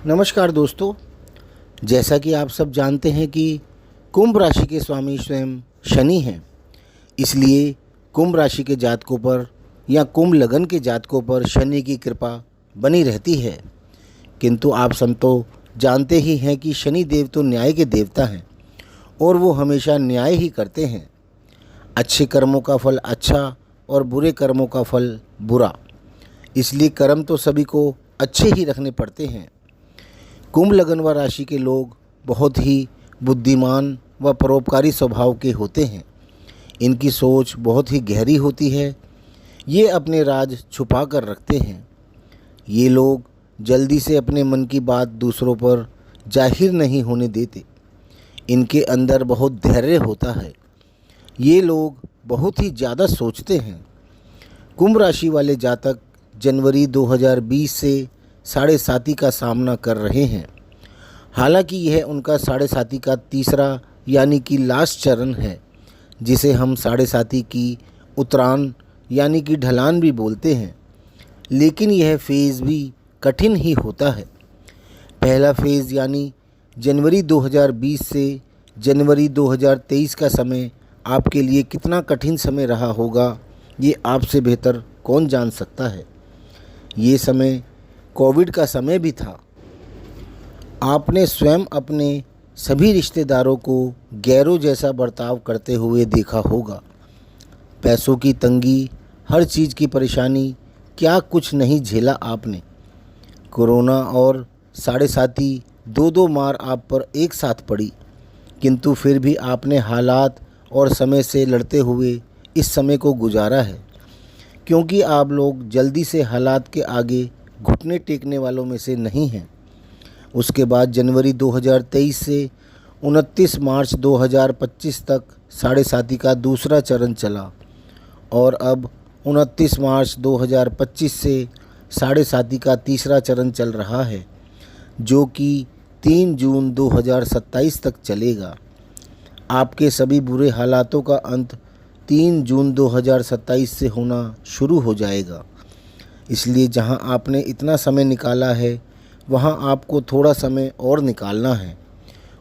नमस्कार दोस्तों। जैसा कि आप सब जानते हैं कि कुंभ राशि के स्वामी स्वयं शनि हैं, इसलिए कुंभ राशि के जातकों पर या कुंभ लगन के जातकों पर शनि की कृपा बनी रहती है। किंतु आप सब तो जानते ही हैं कि शनि देव तो न्याय के देवता हैं और वो हमेशा न्याय ही करते हैं। अच्छे कर्मों का फल अच्छा और बुरे कर्मों का फल बुरा, इसलिए कर्म तो सभी को अच्छे ही रखने पड़ते हैं। कुंभ लगन व राशि के लोग बहुत ही बुद्धिमान व परोपकारी स्वभाव के होते हैं। इनकी सोच बहुत ही गहरी होती है। ये अपने राज छुपा कर रखते हैं। ये लोग जल्दी से अपने मन की बात दूसरों पर जाहिर नहीं होने देते। इनके अंदर बहुत धैर्य होता है। ये लोग बहुत ही ज़्यादा सोचते हैं। कुंभ राशि वाले जातक जनवरी 2020 से साढ़े साती का सामना कर रहे हैं। हालांकि यह उनका साढ़े साती का तीसरा यानी कि लास्ट चरण है, जिसे हम साढ़े साती की उतरान यानी कि ढलान भी बोलते हैं। लेकिन यह फेज़ भी कठिन ही होता है। पहला फेज़ यानी जनवरी 2020 से जनवरी 2023 का समय आपके लिए कितना कठिन समय रहा होगा, ये आपसे बेहतर कौन जान सकता है। ये समय कोविड का समय भी था। आपने स्वयं अपने सभी रिश्तेदारों को गैरों जैसा बर्ताव करते हुए देखा होगा। पैसों की तंगी, हर चीज़ की परेशानी, क्या कुछ नहीं झेला आपने। कोरोना और साढ़े साती दो मार आप पर एक साथ पड़ी, किंतु फिर भी आपने हालात और समय से लड़ते हुए इस समय को गुजारा है, क्योंकि आप लोग जल्दी से हालात के आगे घुटने टेकने वालों में से नहीं हैं। उसके बाद जनवरी 2023 से 29 मार्च 2025 तक साढ़े साती का दूसरा चरण चला और अब 29 मार्च 2025 से साढ़े साती का तीसरा चरण चल रहा है, जो कि 3 जून 2027 तक चलेगा। आपके सभी बुरे हालातों का अंत 3 जून 2027 से होना शुरू हो जाएगा। इसलिए जहां आपने इतना समय निकाला है, वहां आपको थोड़ा समय और निकालना है।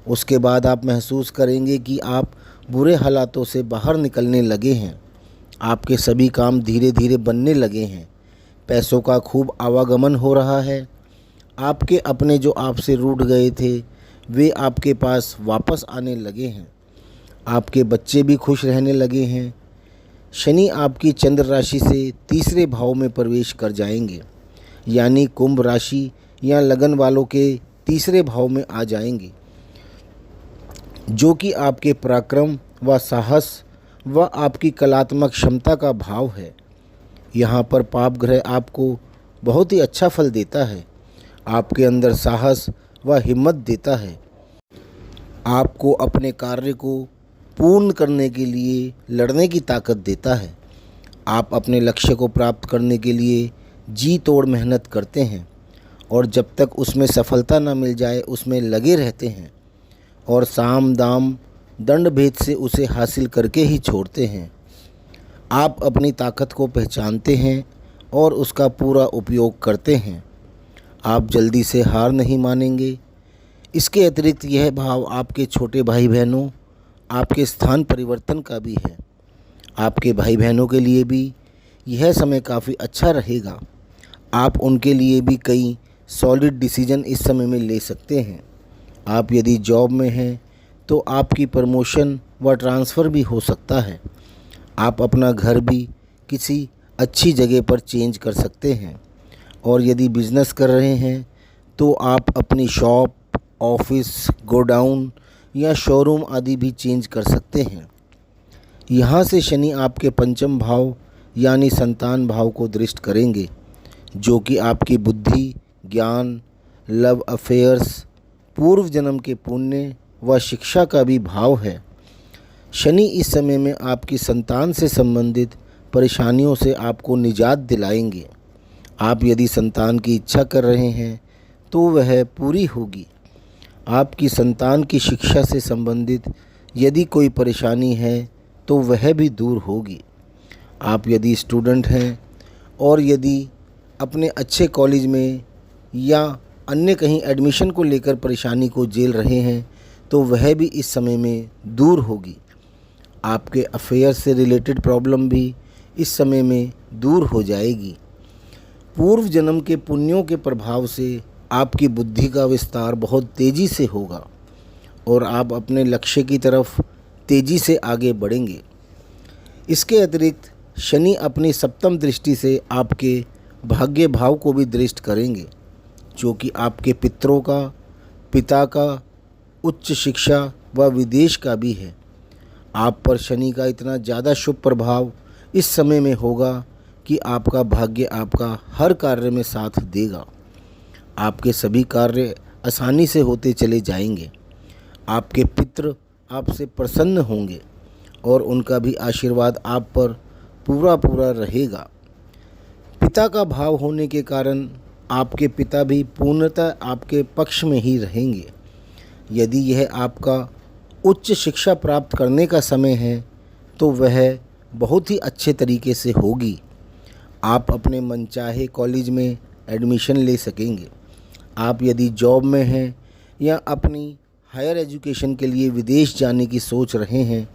उसके बाद आप महसूस करेंगे कि आप बुरे हालातों से बाहर निकलने लगे हैं। आपके सभी काम धीरे धीरे बनने लगे हैं। पैसों का खूब आवागमन हो रहा है। आपके अपने जो आपसे रूठ गए थे, वे आपके पास वापस आने लगे हैं। आपके बच्चे भी खुश रहने लगे हैं। शनि आपकी चंद्र राशि से तीसरे भाव में प्रवेश कर जाएंगे, यानी कुंभ राशि या लगन वालों के तीसरे भाव में आ जाएंगे, जो कि आपके पराक्रम व साहस व आपकी कलात्मक क्षमता का भाव है। यहाँ पर पाप ग्रह आपको बहुत ही अच्छा फल देता है। आपके अंदर साहस व हिम्मत देता है। आपको अपने कार्य को पूर्ण करने के लिए लड़ने की ताकत देता है। आप अपने लक्ष्य को प्राप्त करने के लिए जी तोड़ मेहनत करते हैं और जब तक उसमें सफलता न मिल जाए उसमें लगे रहते हैं और साम दाम दंड भेद से उसे हासिल करके ही छोड़ते हैं। आप अपनी ताकत को पहचानते हैं और उसका पूरा उपयोग करते हैं। आप जल्दी से हार नहीं मानेंगे। इसके अतिरिक्त यह भाव आपके छोटे भाई बहनों, आपके स्थान परिवर्तन का भी है। आपके भाई बहनों के लिए भी यह समय काफ़ी अच्छा रहेगा। आप उनके लिए भी कई सॉलिड डिसीजन इस समय में ले सकते हैं। आप यदि जॉब में हैं तो आपकी प्रमोशन व ट्रांसफ़र भी हो सकता है। आप अपना घर भी किसी अच्छी जगह पर चेंज कर सकते हैं। और यदि बिज़नेस कर रहे हैं तो आप अपनी शॉप, ऑफिस, गोडाउन या शोरूम आदि भी चेंज कर सकते हैं। यहाँ से शनि आपके पंचम भाव यानी संतान भाव को दृष्ट करेंगे, जो कि आपकी बुद्धि, ज्ञान, लव अफेयर्स, पूर्व जन्म के पुण्य व शिक्षा का भी भाव है। शनि इस समय में आपकी संतान से संबंधित परेशानियों से आपको निजात दिलाएंगे। आप यदि संतान की इच्छा कर रहे हैं तो वह पूरी होगी। आपकी संतान की शिक्षा से संबंधित यदि कोई परेशानी है तो वह भी दूर होगी। आप यदि स्टूडेंट हैं और यदि अपने अच्छे कॉलेज में या अन्य कहीं एडमिशन को लेकर परेशानी को झेल रहे हैं तो वह भी इस समय में दूर होगी। आपके अफेयर से रिलेटेड प्रॉब्लम भी इस समय में दूर हो जाएगी। पूर्व जन्म के पुण्यों के प्रभाव से आपकी बुद्धि का विस्तार बहुत तेज़ी से होगा और आप अपने लक्ष्य की तरफ तेज़ी से आगे बढ़ेंगे। इसके अतिरिक्त शनि अपनी सप्तम दृष्टि से आपके भाग्य भाव को भी दृष्ट करेंगे, जो कि आपके पितरों का, पिता का, उच्च शिक्षा व विदेश का भी है। आप पर शनि का इतना ज़्यादा शुभ प्रभाव इस समय में होगा कि आपका भाग्य आपका हर कार्य में साथ देगा। आपके सभी कार्य आसानी से होते चले जाएंगे। आपके पितृ आपसे प्रसन्न होंगे और उनका भी आशीर्वाद आप पर पूरा पूरा रहेगा। पिता का भाव होने के कारण आपके पिता भी पूर्णतः आपके पक्ष में ही रहेंगे। यदि यह आपका उच्च शिक्षा प्राप्त करने का समय है तो वह बहुत ही अच्छे तरीके से होगी। आप अपने मनचाहे कॉलेज में एडमिशन ले सकेंगे। आप यदि जॉब में हैं या अपनी हायर एजुकेशन के लिए विदेश जाने की सोच रहे हैं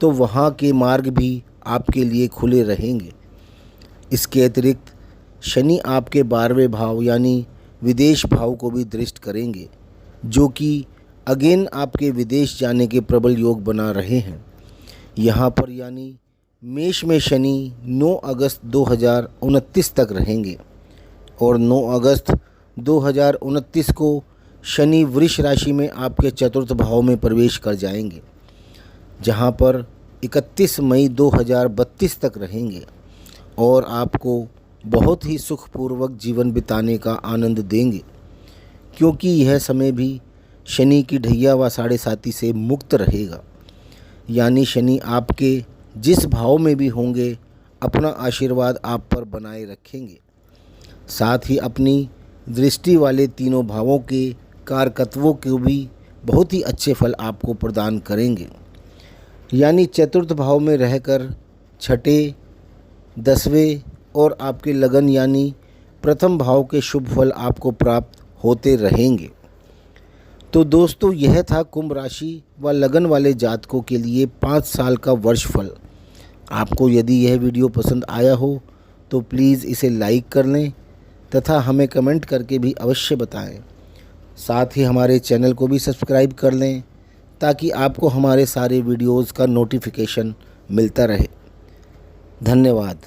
तो वहाँ के मार्ग भी आपके लिए खुले रहेंगे। इसके अतिरिक्त शनि आपके 12वें भाव यानी विदेश भाव को भी दृष्ट करेंगे, जो कि अगेन आपके विदेश जाने के प्रबल योग बना रहे हैं। यहाँ पर यानी मेष में शनि 9 अगस्त 2029 तक रहेंगे और 9 अगस्त 2029 को शनि वृष राशि में आपके चतुर्थ भाव में प्रवेश कर जाएंगे, जहाँ पर 31 मई 2032 तक रहेंगे और आपको बहुत ही सुखपूर्वक जीवन बिताने का आनंद देंगे, क्योंकि यह समय भी शनि की ढैया व साढ़े साती से मुक्त रहेगा। यानी शनि आपके जिस भाव में भी होंगे अपना आशीर्वाद आप पर बनाए रखेंगे। साथ ही अपनी दृष्टि वाले तीनों भावों के कारकत्वों को भी बहुत ही अच्छे फल आपको प्रदान करेंगे। यानी चतुर्थ भाव में रहकर छठे, 10वें और आपके लगन यानी प्रथम भाव के शुभ फल आपको प्राप्त होते रहेंगे। तो दोस्तों, यह था कुंभ राशि व लगन वाले जातकों के लिए 5 साल का वर्ष फल। आपको यदि यह वीडियो पसंद आया हो तो प्लीज़ इसे लाइक कर लें तथा हमें कमेंट करके भी अवश्य बताएं। साथ ही हमारे चैनल को भी सब्सक्राइब कर लें ताकि आपको हमारे सारे वीडियोज़ का नोटिफिकेशन मिलता रहे। धन्यवाद।